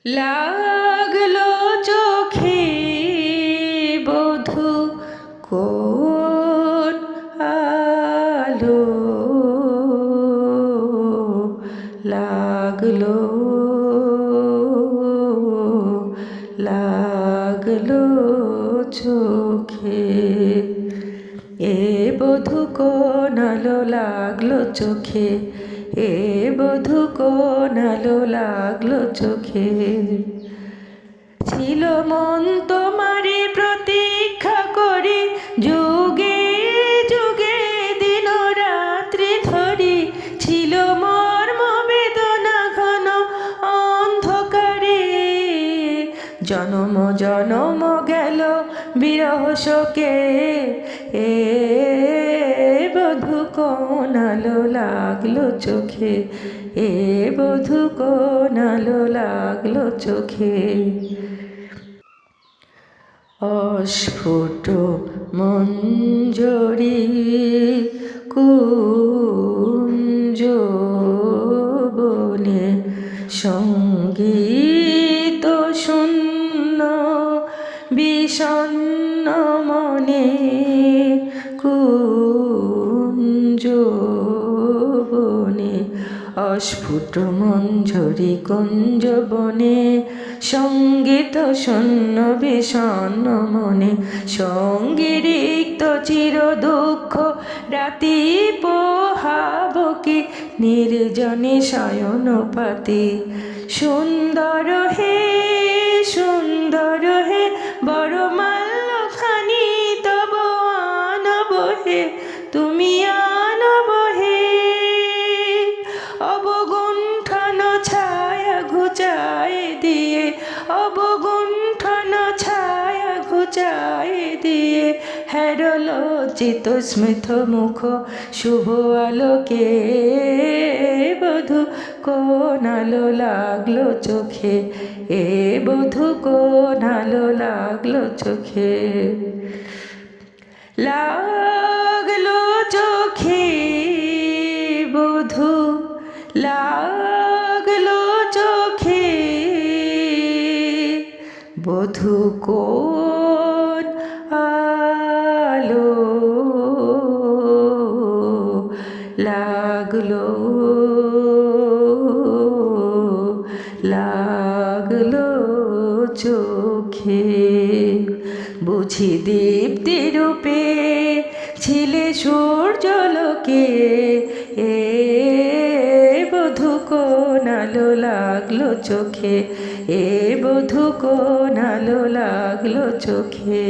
লাগলো চোখে বধূ কোন আলো, লাগলো লাগলো চোখে। এ বধূ কোন আলো লাগলো চোখে, এ বধূ কোন আলো লাগলো চোখে। ছিল মন তোমারে প্রতীক্ষা করি, যুগে যুগে দিন রাত্রি ধরি। ছিল মর্ম বেদনা ঘন অন্ধকারে, জনম জনম গেল বিরহ শোকে। এ বধূ কোন আলো লাগলো চোখে, এ বধূ কোন আলো লাগলো চোখে। অস্ফুট মঞ্জরি কুঞ্জ বনে, সঙ্গীত শূন্য বিষণ্ণ মনে। কুঞ্জ বনে, অস্ফুট মঞ্জরি কুঞ্জ বনে, সঙ্গীত শূন্য বিষণ্ণ মনে। সঙ্গী রিক্ত চির দুঃখ রাতি পোহাবকে, নির্জনে শয়ন পাতে। সুন্দর হে সুন্দর হে, বড় মাল্যখানি তব আনব হে, তুমি আনব হে। অবগুণ্ঠন ছায়া ঘুচায় দিয়ে, অবগুণ্ঠন ছায়া ঘুচায় দিয়ে। হের লজ্জিত স্মিত মুখ শুভ আলোকে, বধূ কোন আলো লাগলো চোখে, এ বধূ কোন আলো লাগলো চোখে। লাগলো চোখে বধূ, লাগলো চোখে। বধূ কোন আলো লাগলো লাগলো চোখে। বুঝি দীপ্তি রূপে ছিলে সূর্যলোকে, এ বধূ কোন আলো লাগলো চোখে, এ বধূ কোন আলো লাগলো চোখে।